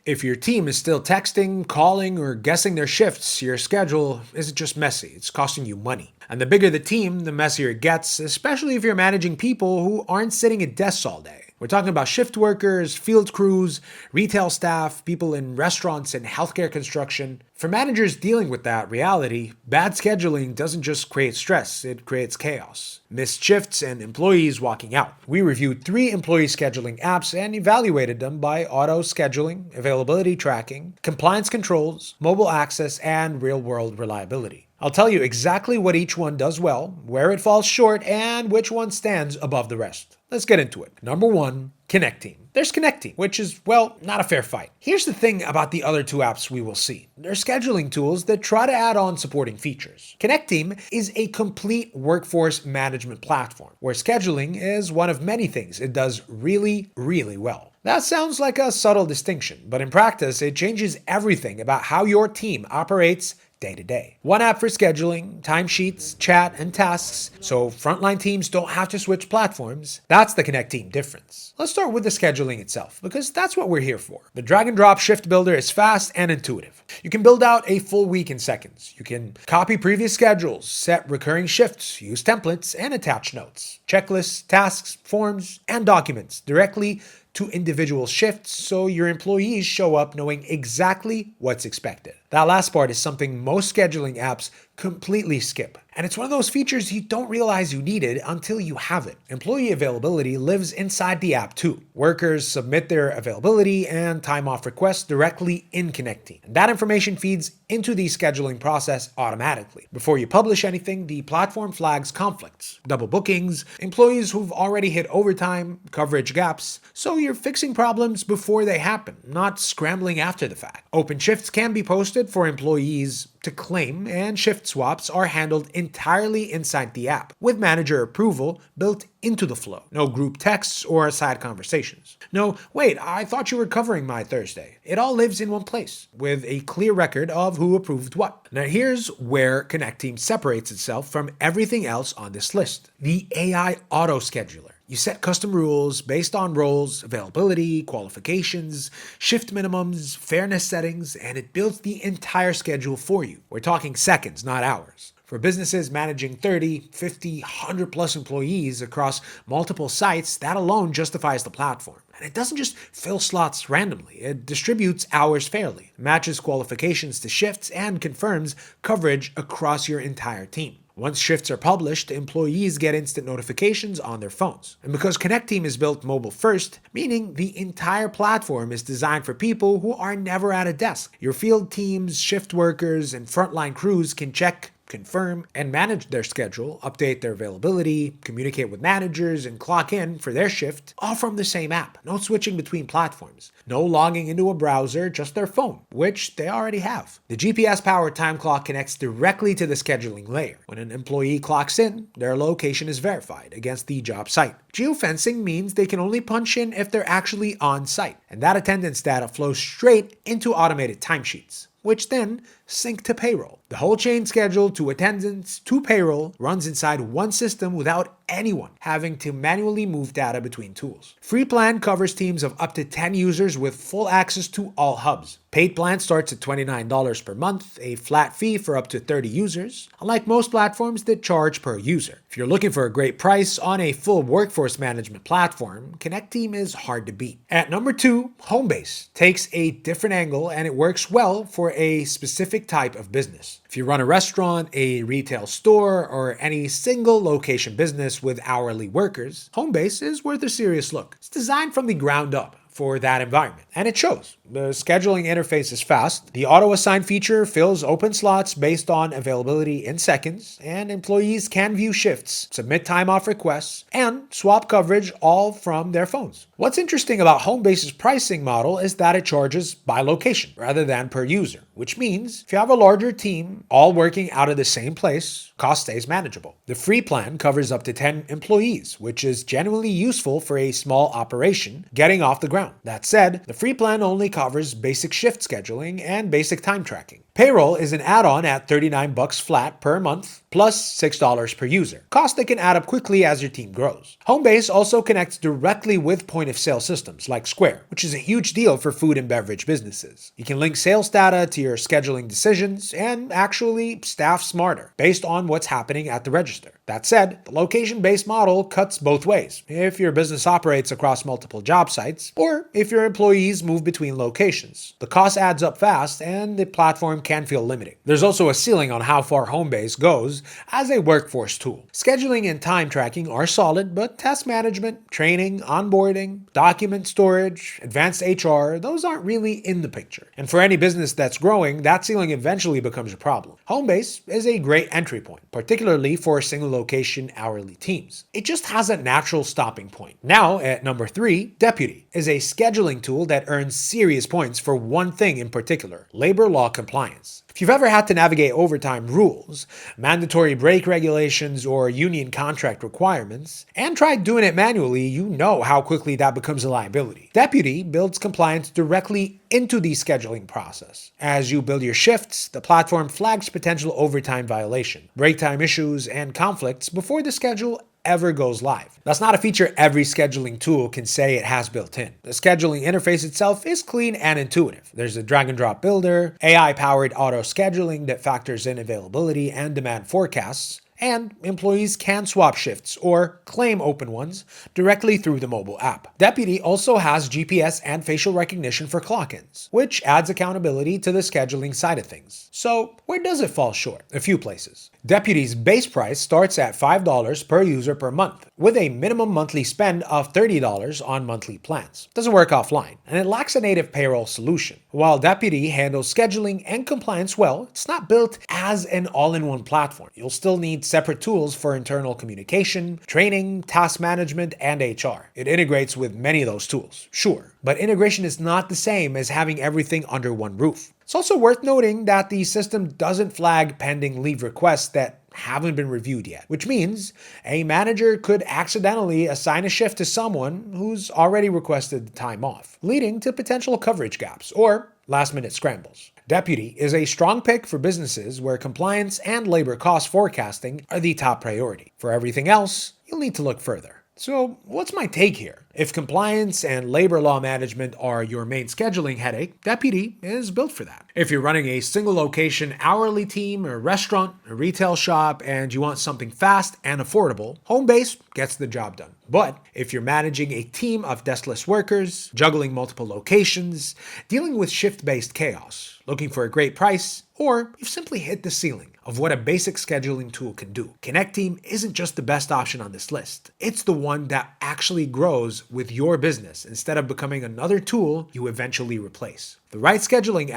If your team is still texting, calling, or guessing their shifts, your schedule isn't just messy, it's costing you money. And the bigger the team, the messier it gets, especially if you're managing people who aren't sitting at desks all day. We're talking about shift workers, field crews, retail staff, people in restaurants and healthcare construction. For managers dealing with that reality, bad scheduling doesn't just create stress, it creates chaos. Missed shifts and employees walking out. We reviewed 3 employee scheduling apps and evaluated them by auto scheduling, availability tracking, compliance controls, mobile access, and real-world reliability. I'll tell you exactly what each one does well, where it falls short, and which one stands above the rest. Let's get into it. Number 1, Connecteam. There's Connecteam, which is, well, not a fair fight. Here's the thing about the other 2 apps we will see. They're scheduling tools that try to add on supporting features. Connecteam is a complete workforce management platform, where scheduling is one of many things it does really, really well. That sounds like a subtle distinction, but in practice, it changes everything about how your team operates day to day. One app for scheduling, timesheets, chat, and tasks, so frontline teams don't have to switch platforms. That's the Connecteam difference. Let's start with the scheduling itself, because that's what we're here for. The drag and drop shift builder is fast and intuitive. You can build out a full week in seconds. You can copy previous schedules, set recurring shifts, use templates, and attach notes, checklists, tasks, forms, and documents directly to individual shifts so your employees show up knowing exactly what's expected. That last part is something most scheduling apps completely skip. And it's one of those features you don't realize you needed until you have it. Employee availability lives inside the app too. Workers submit their availability and time off requests directly in Connecteam. And that information feeds into the scheduling process automatically. Before you publish anything, the platform flags conflicts, double bookings, employees who've already hit overtime, coverage gaps, so you're fixing problems before they happen, not scrambling after the fact. Open shifts can be posted for employees to claim, and shift swaps are handled entirely inside the app, with manager approval built into the flow. No group texts or side conversations. No, wait, I thought you were covering my Thursday. It all lives in one place, with a clear record of who approved what. Now here's where Connecteam separates itself from everything else on this list. The AI auto scheduler. You set custom rules based on roles, availability, qualifications, shift minimums, fairness settings, and it builds the entire schedule for you. We're talking seconds, not hours. For businesses managing 30, 50, 100 plus employees across multiple sites, that alone justifies the platform. And it doesn't just fill slots randomly, it distributes hours fairly, matches qualifications to shifts, and confirms coverage across your entire team. Once shifts are published, employees get instant notifications on their phones. And because Connecteam is built mobile first, meaning the entire platform is designed for people who are never at a desk. Your field teams, shift workers, and frontline crews can check, confirm, and manage their schedule, update their availability, communicate with managers, and clock in for their shift, all from the same app. No switching between platforms. No logging into a browser, just their phone, which they already have. The GPS-powered time clock connects directly to the scheduling layer. When an employee clocks in, their location is verified against the job site. Geofencing means they can only punch in if they're actually on site, and that attendance data flows straight into automated timesheets, which then sync to payroll. The whole chain schedule to attendance to payroll runs inside one system without anyone having to manually move data between tools. Free plan covers teams of up to 10 users with full access to all hubs. Paid plan starts at $29 per month, a flat fee for up to 30 users, unlike most platforms that charge per user. If you're looking for a great price on a full workforce management platform, Connecteam is hard to beat. At number 2, Homebase takes a different angle and it works well for a specific type of business. If you run a restaurant, a retail store, or any single location business with hourly workers, Homebase is worth a serious look. It's designed from the ground up for that environment, and it shows. The scheduling interface is fast, the auto-assign feature fills open slots based on availability in seconds, and employees can view shifts, submit time off requests, and swap coverage all from their phones. What's interesting about Homebase's pricing model is that it charges by location rather than per user, which means if you have a larger team all working out of the same place, cost stays manageable. The free plan covers up to 10 employees, which is genuinely useful for a small operation getting off the ground. That said, the free plan only covers basic shift scheduling and basic time tracking. Payroll is an add-on at $39 flat per month plus $6 per user. Cost that can add up quickly as your team grows. Homebase also connects directly with point-of-sale systems like Square, which is a huge deal for food and beverage businesses. You can link sales data to your scheduling decisions and actually staff smarter based on what's happening at the register. That said, the location-based model cuts both ways if your business operates across multiple job sites or if your employees move between locations. The cost adds up fast and the platform can feel limiting. There's also a ceiling on how far Homebase goes as a workforce tool. Scheduling and time tracking are solid, but task management, training, onboarding, document storage, advanced HR, those aren't really in the picture. And for any business that's growing, that ceiling eventually becomes a problem. Homebase is a great entry point, particularly for single location hourly teams. It just has a natural stopping point. Now, at number 3, Deputy is a scheduling tool that earns serious points for one thing in particular: labor law compliance. If you've ever had to navigate overtime rules, mandatory break regulations, or union contract requirements, and tried doing it manually, you know how quickly that becomes a liability. Deputy builds compliance directly into the scheduling process. As you build your shifts, the platform flags potential overtime violation, break time issues, and conflicts before the schedule ever goes live. That's not a feature every scheduling tool can say it has built in. The scheduling interface itself is clean and intuitive. There's a drag and drop builder, AI-powered auto scheduling that factors in availability and demand forecasts, and employees can swap shifts or claim open ones directly through the mobile app. Deputy also has GPS and facial recognition for clock-ins, which adds accountability to the scheduling side of things. So where does it fall short? A few places. Deputy's base price starts at $5 per user per month, with a minimum monthly spend of $30 on monthly plans. Doesn't work offline, and it lacks a native payroll solution. While Deputy handles scheduling and compliance well, it's not built as an all-in-one platform. You'll still need separate tools for internal communication, training, task management, and HR. It integrates with many of those tools, sure, but integration is not the same as having everything under one roof. It's also worth noting that the system doesn't flag pending leave requests that haven't been reviewed yet, which means a manager could accidentally assign a shift to someone who's already requested the time off, leading to potential coverage gaps or last-minute scrambles. Deputy is a strong pick for businesses where compliance and labor cost forecasting are the top priority. For everything else, you'll need to look further. So, what's my take here? If compliance and labor law management are your main scheduling headache, Deputy is built for that. If you're running a single location hourly team, a restaurant, a retail shop, and you want something fast and affordable, Homebase gets the job done. But if you're managing a team of deskless workers, juggling multiple locations, dealing with shift-based chaos, looking for a great price, or you've simply hit the ceiling of what a basic scheduling tool can do, Connecteam isn't just the best option on this list. It's the one that actually grows with your business instead of becoming another tool you eventually replace. The right scheduling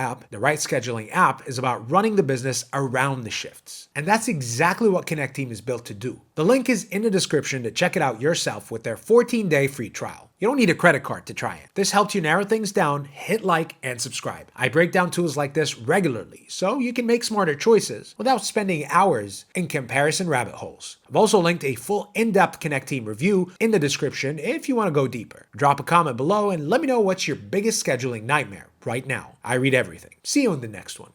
app is about running the business around the shifts. And that's exactly what Connecteam is built to do. The link is in the description to check it out yourself with their 14-day free trial. You don't need a credit card to try it. This helps you narrow things down, hit like, and subscribe. I break down tools like this regularly, so you can make smarter choices without spending hours in comparison rabbit holes. I've also linked a full in-depth Connecteam review in the description if you want to go deeper. Drop a comment below and let me know what's your biggest scheduling nightmare right now. I read everything. See you in the next one.